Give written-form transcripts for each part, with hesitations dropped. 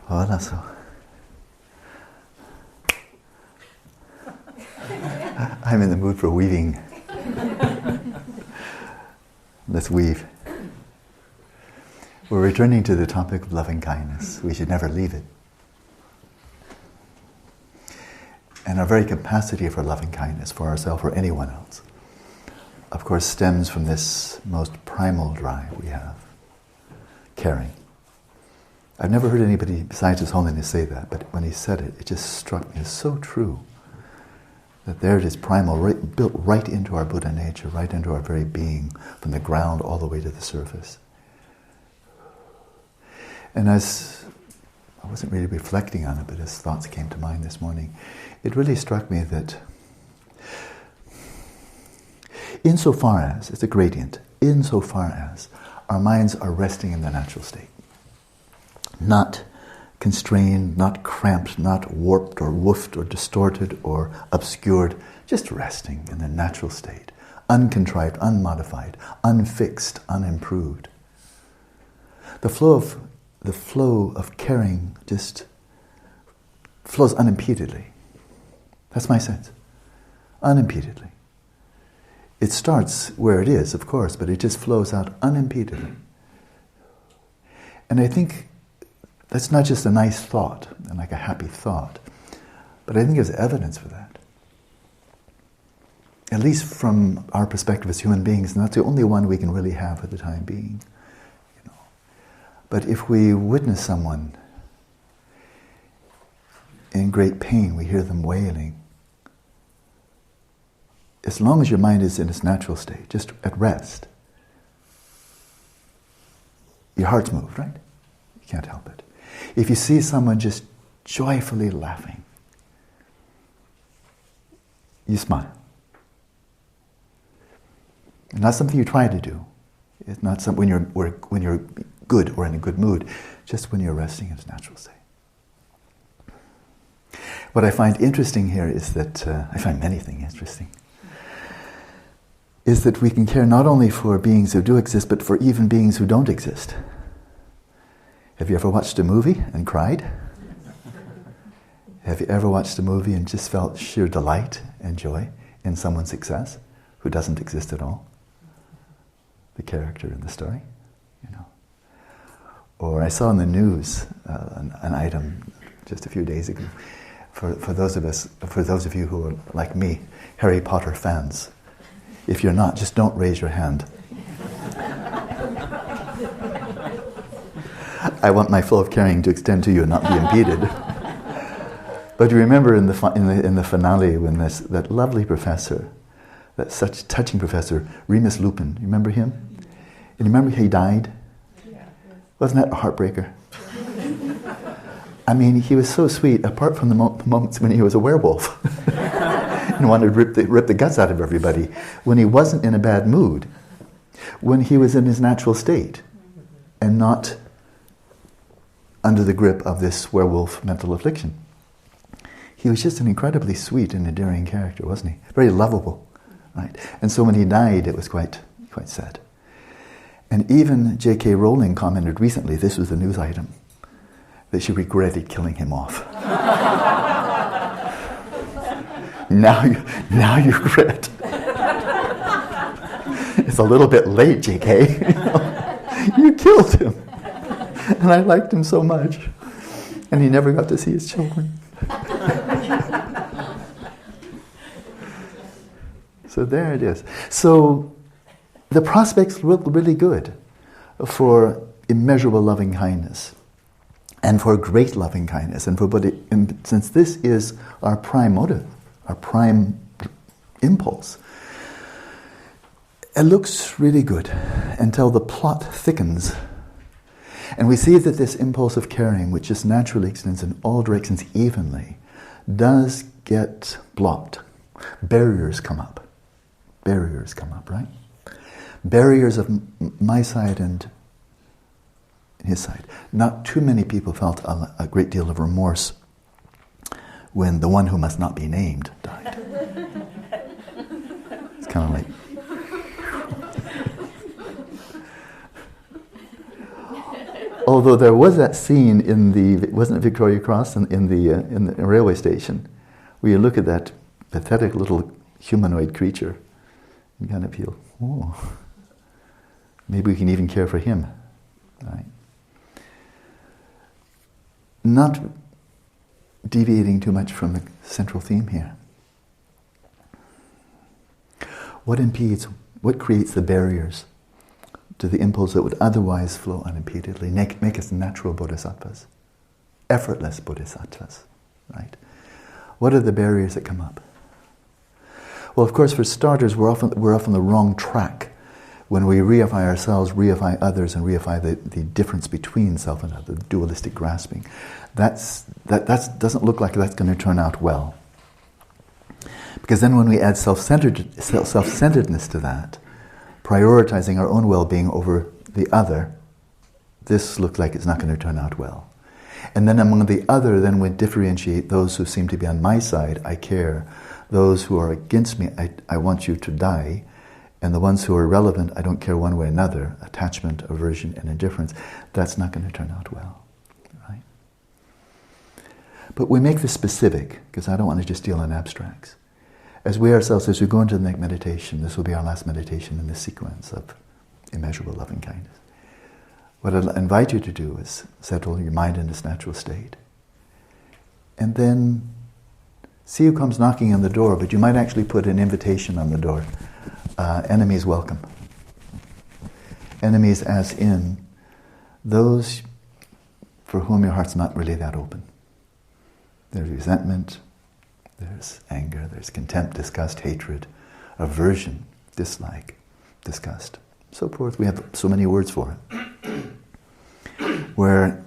Hola, so. I'm in the mood for weaving. Let's weave. We're returning to the topic of loving kindness. We should never leave it. And our very capacity for loving kindness for ourselves or anyone else, of course, stems from this most primal drive we have, caring. I've never heard anybody besides His Holiness say that, but when he said it, it just struck me as so true. That there it is primal, built right into our Buddha nature, right into our very being, from the ground all the way to the surface. And as I wasn't really reflecting on it, but as thoughts came to mind this morning, it really struck me that insofar as, it's a gradient, insofar as our minds are resting in the natural state, not constrained, not cramped, not warped or woofed or distorted or obscured, just resting in the natural state, uncontrived, unmodified, unfixed, unimproved. The flow of caring just flows unimpededly. That's my sense. Unimpededly. It starts where it is, of course, but it just flows out unimpededly. And I think that's not just a nice thought, and like a happy thought, but I think there's evidence for that. At least from our perspective as human beings, and that's the only one we can really have for the time being. But if we witness someone in great pain, we hear them wailing, as long as your mind is in its natural state, just at rest, your heart's moved, right? You can't help it. If you see someone just joyfully laughing, you smile. It's not something you try to do. It's not something when you're good or in a good mood, just when you're resting in its natural state. What I find interesting here is that, I find many things interesting, is that we can care not only for beings who do exist, but for even beings who don't exist. Have you ever watched a movie and cried? Have you ever watched a movie and just felt sheer delight and joy in someone's success who doesn't exist at all? The character in the story, Or I saw in the news an item just a few days ago. For those of you who are like me, Harry Potter fans, if you're not, just don't raise your hand. I want my flow of caring to extend to you and not be impeded. But you remember in the finale when that lovely professor, that such touching professor, Remus Lupin, you remember him? And you remember he died? Yeah. Wasn't that a heartbreaker? I mean, he was so sweet, apart from the moments when he was a werewolf and wanted to rip the guts out of everybody. When he wasn't in a bad mood, when he was in his natural state and not under the grip of this werewolf mental affliction. He was just an incredibly sweet and endearing character, wasn't he? Very lovable, right? And so when he died, it was quite sad. And even J.K. Rowling commented recently, this was a news item, that she regretted killing him off. Now you regret. It's a little bit late, J.K. You killed him. And I liked him so much. And he never got to see his children. So there it is. So the prospects look really good for immeasurable loving kindness and for great loving kindness. And since this is our prime motive, our prime impulse, it looks really good until the plot thickens. And we see that this impulse of caring, which just naturally extends in all directions evenly, does get blocked. Barriers come up, right? Barriers of my side and his side. Not too many people felt a great deal of remorse when the one who must not be named died. It's kind of like... Although there was that scene in the, wasn't it Victoria Cross in the railway station, where you look at that pathetic little humanoid creature and kind of feel, oh, maybe we can even care for him, right? Not deviating too much from the central theme here. What impedes, what creates the barriers to the impulse that would otherwise flow unimpededly, make us natural bodhisattvas, effortless bodhisattvas, right? What are the barriers that come up? Well, of course, for starters, we're often the wrong track when we reify ourselves, reify others, and reify the difference between self and other, the dualistic grasping. That doesn't look like that's going to turn out well. Because then when we add self-centeredness to that, prioritizing our own well-being over the other, this looks like it's not going to turn out well. And then among the other, then we differentiate those who seem to be on my side, I care. Those who are against me, I want you to die. And the ones who are relevant, I don't care one way or another, attachment, aversion, and indifference, that's not going to turn out well, right? But we make this specific, because I don't want to just deal in abstracts. As we ourselves, as we go into the next meditation, this will be our last meditation in this sequence of immeasurable loving kindness. What I'd invite you to do is settle your mind in this natural state. And then see who comes knocking on the door, but you might actually put an invitation on the door. Enemies welcome. Enemies as in those for whom your heart's not really that open. There's resentment, there's anger, there's contempt, disgust, hatred, aversion, dislike, disgust, so forth. We have so many words for it. Where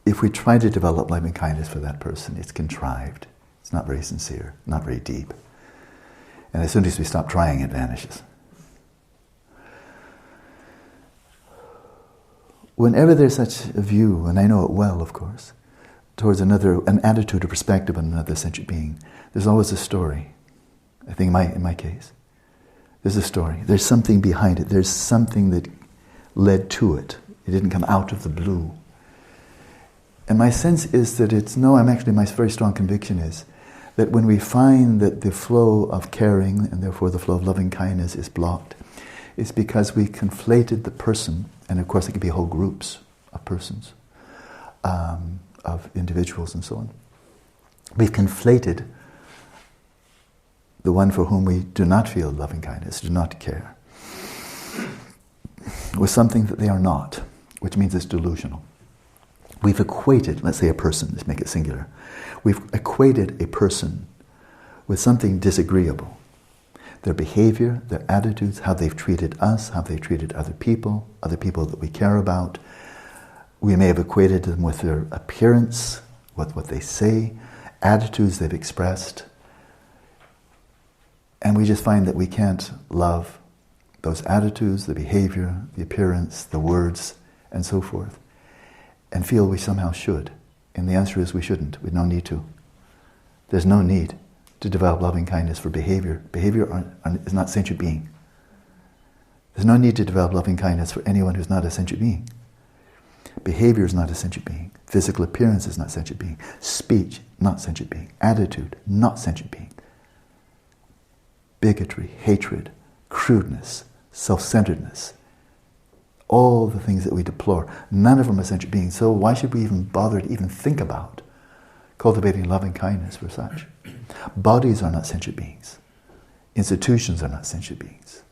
if we try to develop loving kindness for that person, it's contrived. It's not very sincere, not very deep. And as soon as we stop trying, it vanishes. Whenever there's such a view, and I know it well, of course, towards an attitude or perspective on another sentient being, there's always a story. I think in my case, there's a story. There's something behind it. There's something that led to it. It didn't come out of the blue. And my sense is that my very strong conviction is that when we find that the flow of caring, and therefore the flow of loving kindness, is blocked, it's because we conflated the person, and of course it could be whole groups of persons, of individuals and so on. We've conflated the one for whom we do not feel loving kindness, do not care, with something that they are not, which means it's delusional. We've equated, let's say a person, let's make it singular. We've equated a person with something disagreeable. Their behavior, their attitudes, how they've treated us, how they've treated other people that we care about. We may have equated them with their appearance, with what they say, attitudes they've expressed. And we just find that we can't love those attitudes, the behavior, the appearance, the words, and so forth, and feel we somehow should. And the answer is we shouldn't. We have no need to. There's no need to develop loving kindness for behavior. Behavior is not sentient being. There's no need to develop loving kindness for anyone who's not a sentient being. Behavior is not a sentient being. Physical appearance is not sentient being. Speech, not sentient being. Attitude, not sentient being. Bigotry, hatred, crudeness, self-centeredness, all the things that we deplore, none of them are sentient beings. So why should we even bother to even think about cultivating loving kindness for such? Bodies are not sentient beings. Institutions are not sentient beings.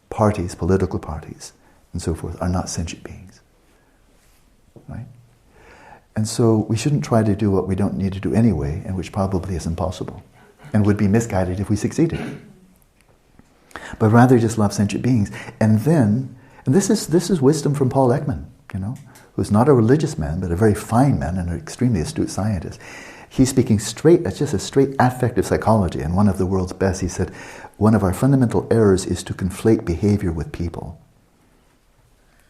Parties, political parties, and so forth are not sentient beings. Right? And so we shouldn't try to do what we don't need to do anyway, and which probably is impossible, and would be misguided if we succeeded. But rather just love sentient beings. And this is wisdom from Paul Ekman, who's not a religious man, but a very fine man and an extremely astute scientist. He's speaking straight, that's just a straight affective psychology, and one of the world's best. He said, one of our fundamental errors is to conflate behavior with people,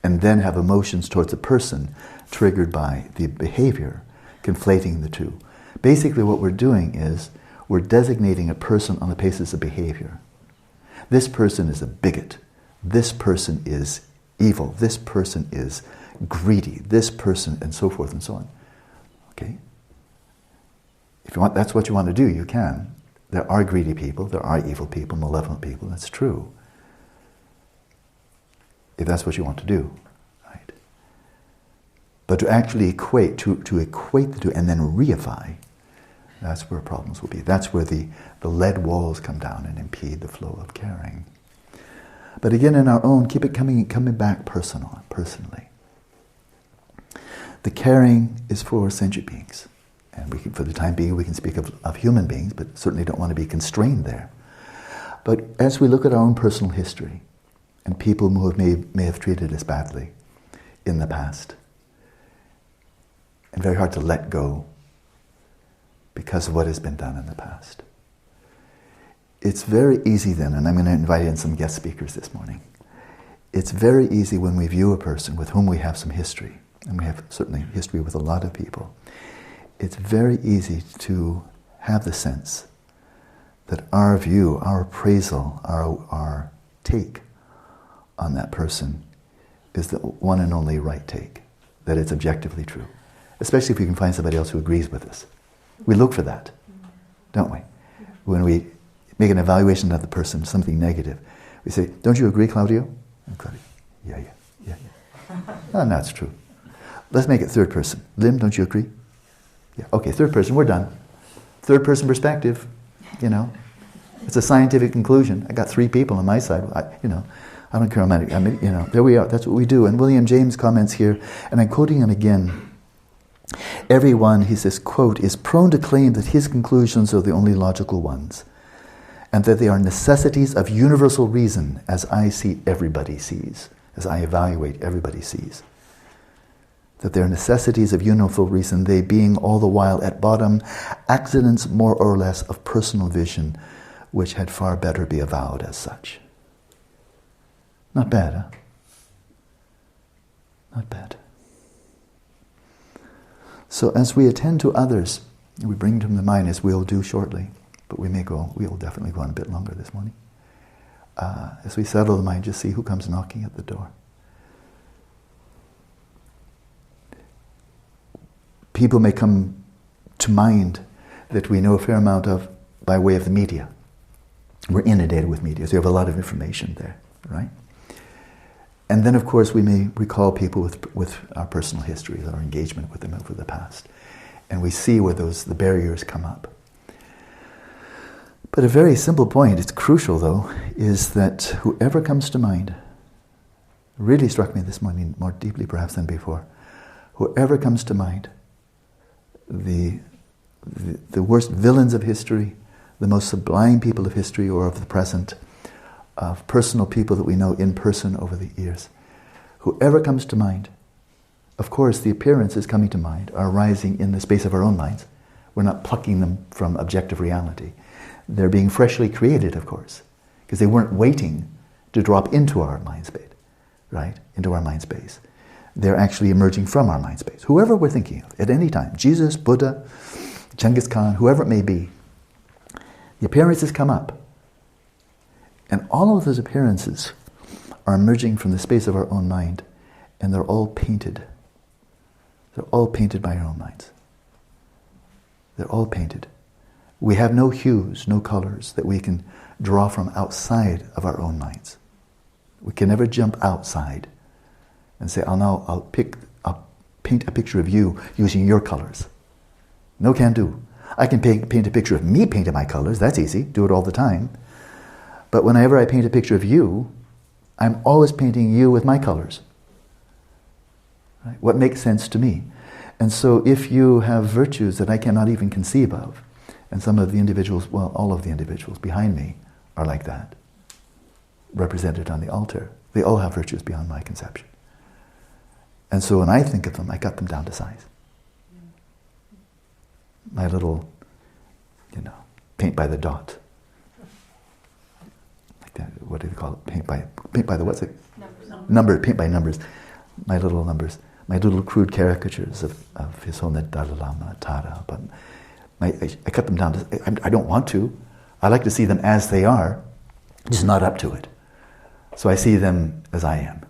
and then have emotions towards a person triggered by the behavior, conflating the two. Basically what we're doing is, we're designating a person on the basis of behavior. This person is a bigot. This person is evil, this person is greedy, this person, and so forth and so on. Okay? If you want, that's what you want to do, you can. There are greedy people, there are evil people, malevolent people, that's true. If that's what you want to do, right? But to actually equate, to equate the two and then reify, that's where problems will be. That's where the lead walls come down and impede the flow of caring. But again, in our own, keep it coming back personally. The caring is for sentient beings. And we can, for the time being, we can speak of human beings, but certainly don't want to be constrained there. But as we look at our own personal history, and people who may have treated us badly in the past, and very hard to let go because of what has been done in the past. It's very easy then, and I'm going to invite in some guest speakers this morning. It's very easy when we view a person with whom we have some history, and we have certainly history with a lot of people, it's very easy to have the sense that our view, our appraisal, our take on that person is the one and only right take, that it's objectively true. Especially if we can find somebody else who agrees with us. We look for that, don't we? When we make an evaluation of the person, something negative, we say, "Don't you agree, Claudio?" And Claudio, yeah. Oh, that's true. Let's make it third person. Lim, don't you agree? Yeah. Okay, third person, we're done. Third person perspective, it's a scientific conclusion. I got 3 people on my side. I don't care how many. There we are. That's what we do. And William James comments here, and I'm quoting him again. Everyone, he says, quote, is prone to claim that his conclusions are the only logical ones, and that they are necessities of universal reason, as I see everybody sees, as I evaluate everybody sees. That they are necessities of universal reason, they being all the while at bottom accidents more or less of personal vision, which had far better be avowed as such. Not bad, huh? Not bad. So as we attend to others, we bring them to mind, as we'll do shortly, but we'll definitely go on a bit longer this morning. As we settle the mind, just see who comes knocking at the door. People may come to mind that we know a fair amount of by way of the media. We're inundated with media, so we have a lot of information there, right? And then, of course, we may recall people with our personal histories, our engagement with them over the past. And we see where the barriers come up. But a very simple point, it's crucial though, is that whoever comes to mind, really struck me this morning more deeply perhaps than before, whoever comes to mind, the worst villains of history, the most sublime people of history or of the present, of personal people that we know in person over the years. Whoever comes to mind, of course the appearances coming to mind are arising in the space of our own minds. We're not plucking them from objective reality. They're being freshly created, of course, because they weren't waiting to drop into our mind space, right? Into our mind space. They're actually emerging from our mind space. Whoever we're thinking of at any time, Jesus, Buddha, Genghis Khan, whoever it may be, the appearances come up. And all of those appearances are emerging from the space of our own mind, and they're all painted. They're all painted by our own minds. They're all painted. We have no hues, no colors that we can draw from outside of our own minds. We can never jump outside and say, I'll paint a picture of you using your colors. No can do. I can paint a picture of me painting my colors, that's easy, do it all the time. But whenever I paint a picture of you, I'm always painting you with my colors. Right? What makes sense to me. And so if you have virtues that I cannot even conceive of, and some of the individuals, well, all of the individuals behind me are like that, represented on the altar, they all have virtues beyond my conception. And so when I think of them, I cut them down to size. My little, paint by the dot. Like that, what do they call it? Paint by the what's it? Numbers. Paint by numbers. My little numbers. My little crude caricatures of His Holiness Dalai Lama, Tara. But I cut them down to, I don't want to. I like to see them as they are, just not up to it. So I see them as I am.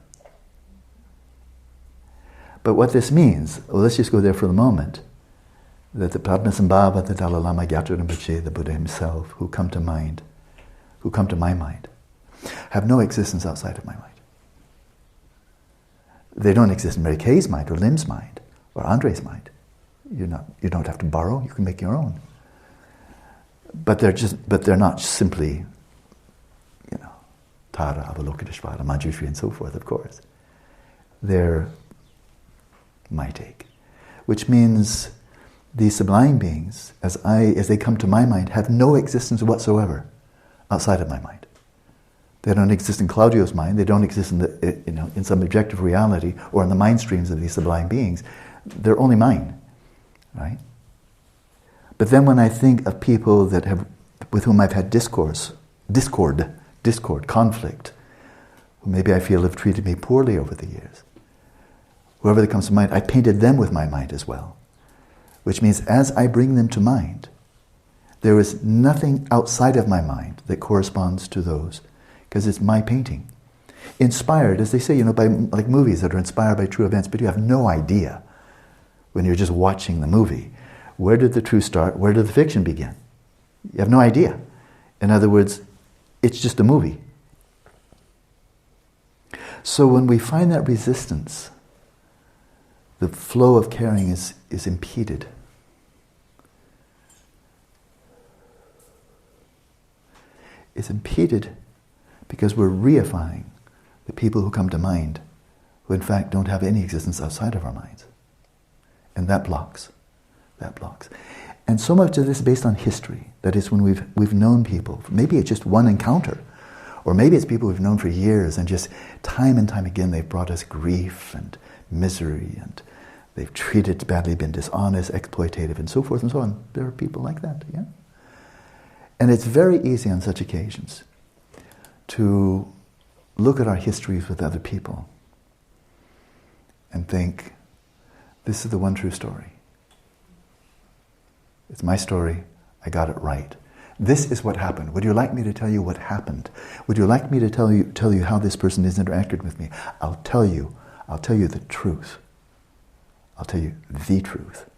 But what this means, well, let's just go there for the moment, that the Padmasambhava, the Dalai Lama, Gyatso Rinpoche, the Buddha himself, who come to mind, who come to my mind, have no existence outside of my mind. They don't exist in Mary Kay's mind, or Lim's mind, or Andre's mind. You don't have to borrow, you can make your own. But they're not simply, Tara, Avalokiteshvara, Manjushri, and so forth, of course. They're my take. Which means these sublime beings, as they come to my mind, have no existence whatsoever outside of my mind. They don't exist in Claudio's mind. They don't exist in some objective reality or in the mind streams of these sublime beings. They're only mine, right? But then when I think of people with whom I've had discord, conflict, who maybe I feel have treated me poorly over the years, whoever that comes to mind, I painted them with my mind as well. Which means as I bring them to mind, there is nothing outside of my mind that corresponds to those, because it's my painting. Inspired, as they say, by like movies that are inspired by true events, but you have no idea when you're just watching the movie. Where did the truth start? Where did the fiction begin? You have no idea. In other words, it's just a movie. So when we find that resistance, the flow of caring is impeded. It's impeded because we're reifying the people who come to mind, who in fact don't have any existence outside of our minds. And that blocks. And so much of this is based on history. That is, when we've known people, maybe it's just one encounter, or maybe it's people we've known for years, and just time and time again they've brought us grief and misery, and they've treated badly, been dishonest, exploitative, and so forth and so on. There are people like that, yeah? And it's very easy on such occasions to look at our histories with other people and think, this is the one true story. It's my story, I got it right. This is what happened. Would you like me to tell you what happened? Would you like me to tell you how this person has interacted with me? I'll tell you the truth. I'll tell you the truth.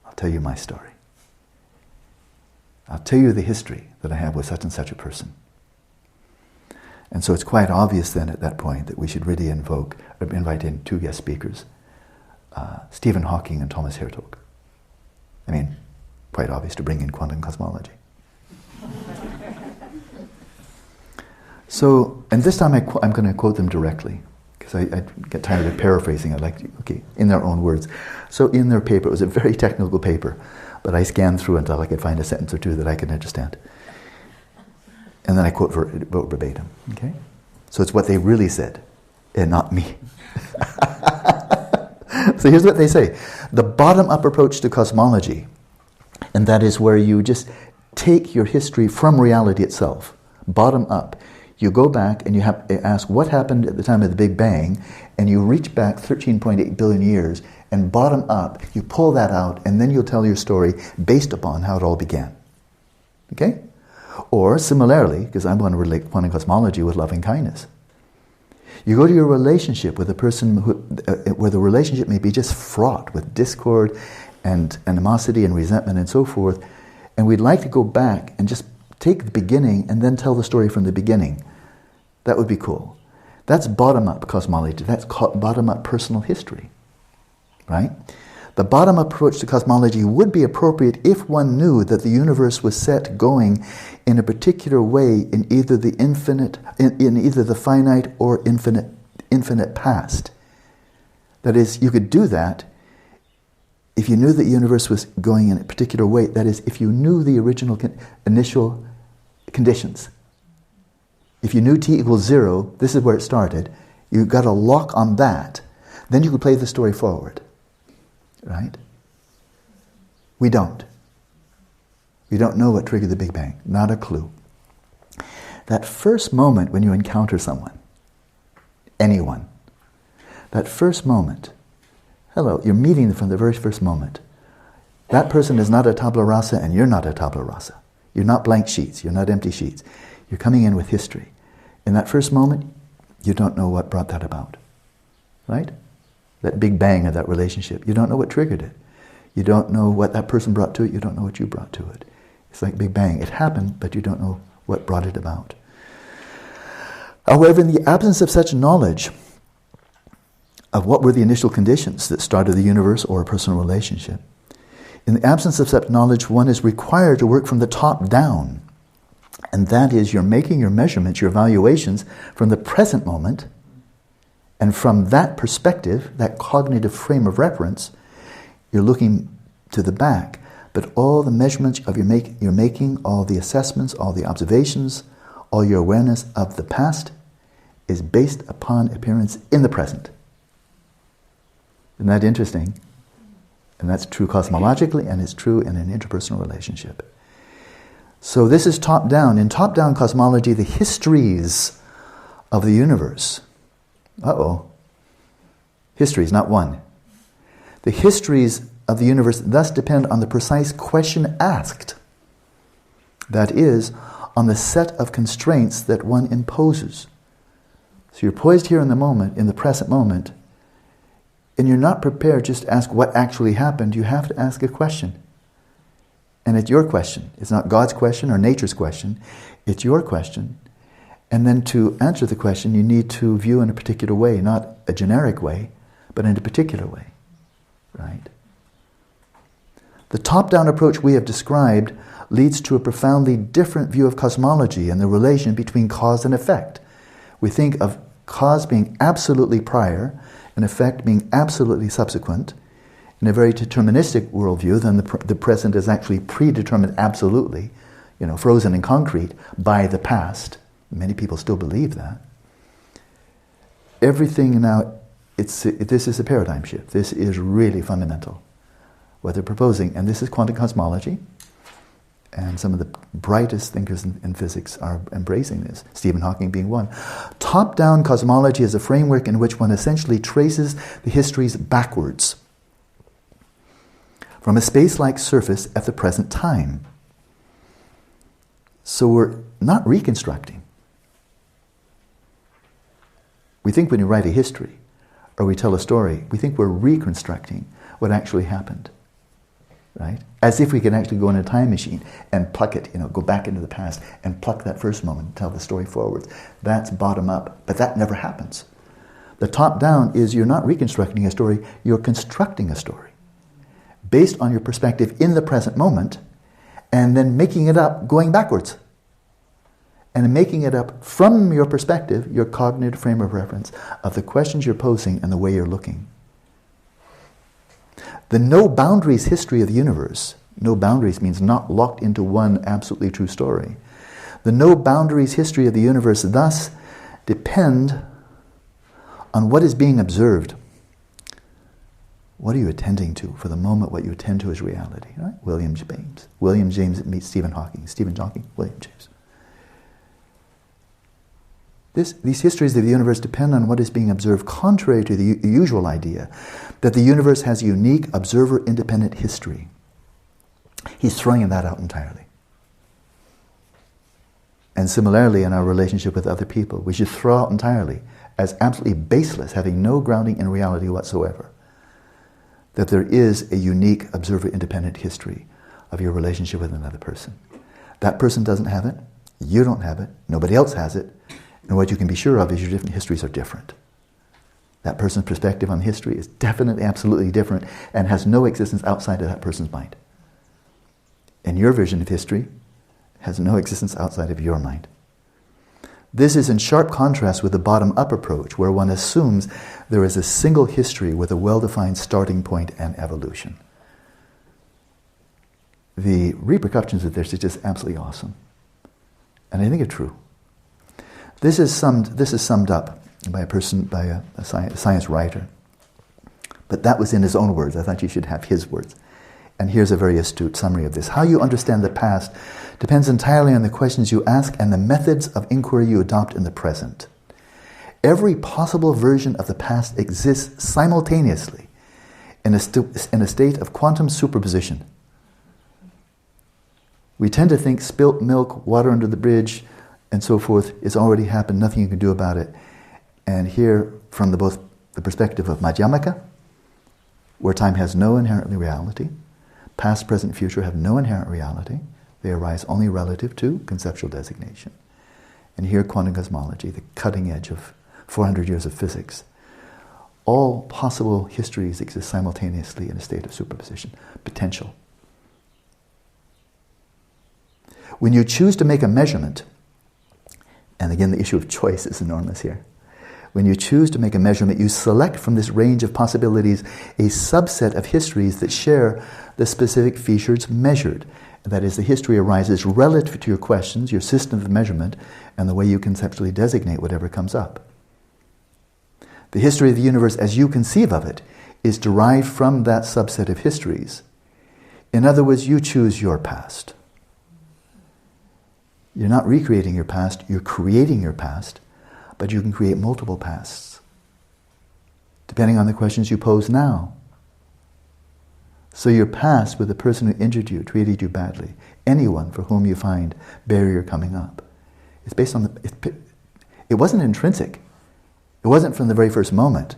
I'll tell you my story. I'll tell you the history that I have with such and such a person. And so it's quite obvious then at that point that we should really invite in two guest speakers, Stephen Hawking and Thomas Hertog. I mean, quite obvious to bring in quantum cosmology. So, and this time I'm going to quote them directly, because I get tired of paraphrasing. I like to, in their own words. So in their paper, it was a very technical paper, but I scanned through until I could find a sentence or two that I could understand. And then I quote verbatim, okay? So it's what they really said, and not me. So here's what they say. The bottom-up approach to cosmology, and that is where you just take your history from reality itself, bottom up. You go back and you ask what happened at the time of the Big Bang, and you reach back 13.8 billion years, and bottom up, you pull that out, and then you'll tell your story based upon how it all began. Okay? Or similarly, because I want to relate quantum cosmology with loving kindness, you go to your relationship with a person where the relationship may be just fraught with discord and animosity and resentment and so forth, and we'd like to go back and just take the beginning and then tell the story from the beginning. That would be cool. That's bottom-up cosmology. That's bottom-up personal history, right? The bottom-up approach to cosmology would be appropriate if one knew that the universe was set going in a particular way in either the infinite, in either the finite or infinite past. That is, you could do that if you knew the universe was going in a particular way. That is, if you knew the original initial conditions. If you knew t equals 0, this is where it started, you got a lock on that, then you could play the story forward. Right? We don't. We don't know what triggered the Big Bang. Not a clue. That first moment when you encounter someone, anyone, that first moment, hello, you're meeting them from the very first moment. That person is not a tabula rasa and you're not a tabula rasa. You're not blank sheets. You're not empty sheets. You're coming in with history. In that first moment, you don't know what brought that about. Right? that big bang of that relationship. You don't know what triggered it. You don't know what that person brought to it. You don't know what you brought to it. It's like Big Bang. It happened, but you don't know what brought it about. However, in the absence of such knowledge of what were the initial conditions that started the universe or a personal relationship, in the absence of such knowledge, one is required to work from the top down. And that is, you're making your measurements, your evaluations from the present moment, and from that perspective, that cognitive frame of reference, you're looking to the back. But all the measurements of you're making, all the assessments, all the observations, all your awareness of the past is based upon appearance in the present. Isn't that interesting? And that's true cosmologically, and it's true in an interpersonal relationship. So this is top-down. In top-down cosmology, the histories of the universe, histories, not one. The histories of the universe thus depend on the precise question asked. That is, on the set of constraints that one imposes. So you're poised here in the moment, in the present moment, and you're not prepared just to ask what actually happened. You have to ask a question. And it's your question. It's not God's question or nature's question. It's your question. And then to answer the question, you need to view in a particular way, not a generic way, but in a particular way. Right? The top-down approach we have described leads to a profoundly different view of cosmology and the relation between cause and effect. We think of cause being absolutely prior and effect being absolutely subsequent. In a very deterministic worldview, then the present is actually predetermined absolutely, frozen in concrete by the past. Many people still believe that. Everything now, this is a paradigm shift. This is really fundamental, what they're proposing. And this is quantum cosmology. And some of the brightest thinkers in physics are embracing this, Stephen Hawking being one. Top-down cosmology is a framework in which one essentially traces the histories backwards from a space-like surface at the present time. So we're not reconstructing. We think when you write a history or we tell a story, we think we're reconstructing what actually happened. Right? As if we can actually go in a time machine and pluck it, go back into the past and pluck that first moment and tell the story forwards. That's bottom up, but that never happens. The top down is you're not reconstructing a story, you're constructing a story based on your perspective in the present moment and then making it up going backwards. And making it up from your perspective, your cognitive frame of reference of the questions you're posing and the way you're looking. The no boundaries history of the universe, no boundaries means not locked into one absolutely true story. The no boundaries history of the universe thus depend on what is being observed. What are you attending to? For the moment, what you attend to is reality. Right? William James. William James meets Stephen Hawking. Stephen Hawking, William James. These histories of the universe depend on what is being observed, contrary to the usual idea that the universe has a unique observer-independent history. He's throwing that out entirely. And similarly, in our relationship with other people, we should throw out entirely as absolutely baseless, having no grounding in reality whatsoever, that there is a unique observer-independent history of your relationship with another person. That person doesn't have it, you don't have it, nobody else has it, and what you can be sure of is your different histories are different. That person's perspective on history is definitely, absolutely different and has no existence outside of that person's mind. And your version of history has no existence outside of your mind. This is in sharp contrast with the bottom-up approach, where one assumes there is a single history with a well-defined starting point and evolution. The repercussions of this is just absolutely awesome. And I think it's true. This is summed up by a science writer. But that was in his own words. I thought you should have his words. And here's a very astute summary of this. How you understand the past depends entirely on the questions you ask and the methods of inquiry you adopt in the present. Every possible version of the past exists simultaneously in a state of quantum superposition. We tend to think spilt milk, water under the bridge, and so forth, it's already happened, nothing you can do about it. And here, from the both the perspective of Madhyamaka, where time has no inherent reality, past, present, future have no inherent reality. They arise only relative to conceptual designation. And here, quantum cosmology, the cutting edge of 400 years of physics. All possible histories exist simultaneously in a state of superposition, potential. When you choose to make a measurement, and again the issue of choice is enormous here. When you choose to make a measurement, you select from this range of possibilities a subset of histories that share the specific features measured. That is, the history arises relative to your questions, your system of measurement, and the way you conceptually designate whatever comes up. The history of the universe as you conceive of it is derived from that subset of histories. In other words, you choose your past. You're not recreating your past, you're creating your past, but you can create multiple pasts, depending on the questions you pose now. So your past with the person who injured you, treated you badly, anyone for whom you find barrier coming up, it's based on it wasn't intrinsic. It wasn't from the very first moment,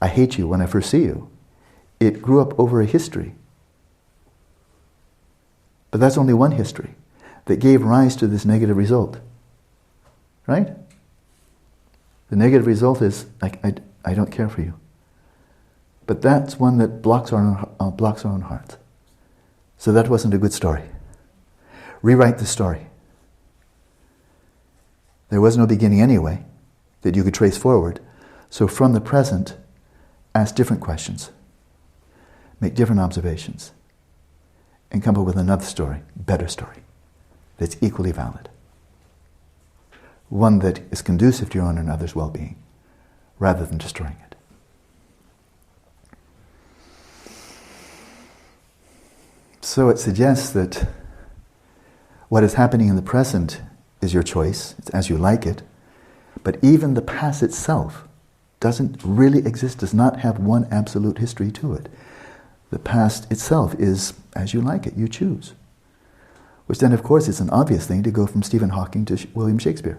I hate you when I first see you. It grew up over a history. But that's only one history that gave rise to this negative result. Right? The negative result is, I don't care for you. But that's one that blocks our own hearts. So that wasn't a good story. Rewrite the story. There was no beginning anyway that you could trace forward. So from the present, ask different questions. Make different observations. And come up with another story, better story, that's equally valid. One that is conducive to your own and others' well-being, rather than destroying it. So it suggests that what is happening in the present is your choice, it's as you like it, but even the past itself doesn't really exist, does not have one absolute history to it. The past itself is as you like it, you choose. Which then, of course, is an obvious thing to go from Stephen Hawking to William Shakespeare.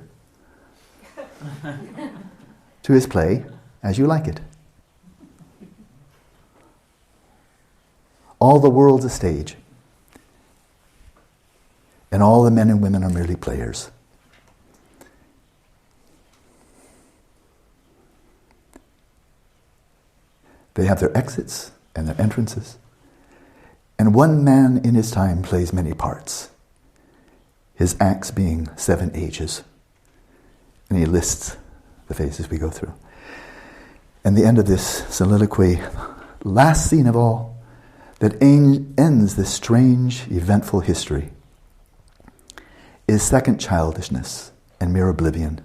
To his play, As You Like It. All the world's a stage, and all the men and women are merely players. They have their exits and their entrances, and one man in his time plays many parts, his acts being 7 ages, and he lists the phases we go through. And the end of this soliloquy, last scene of all, that ends this strange, eventful history, is second childishness and mere oblivion,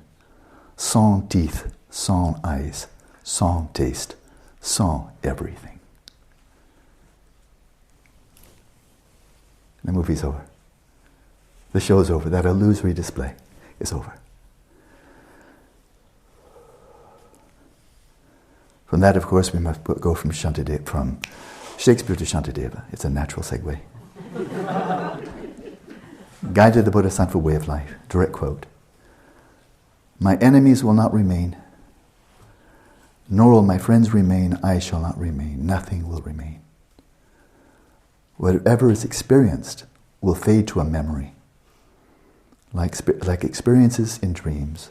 sans teeth, sans eyes, sans taste, sans everything. The movie's over. The show's over. That illusory display is over. From that, of course, we must go from Shakespeare to Shantideva. It's a natural segue. Guide to the Bodhisattva way of life. Direct quote. My enemies will not remain, nor will my friends remain. I shall not remain. Nothing will remain. Whatever is experienced will fade to a memory, like experiences in dreams.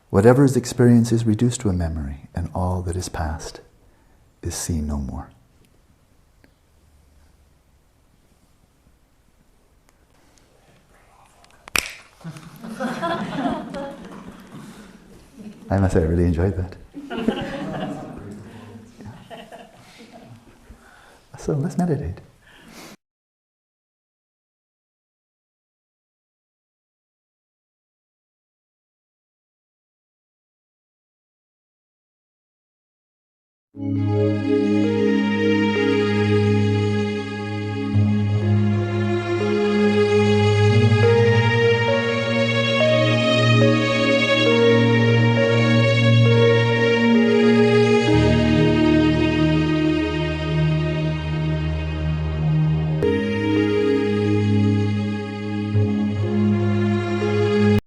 Whatever is experienced is reduced to a memory, and all that is past is seen no more. I must say I really enjoyed that. So let's meditate.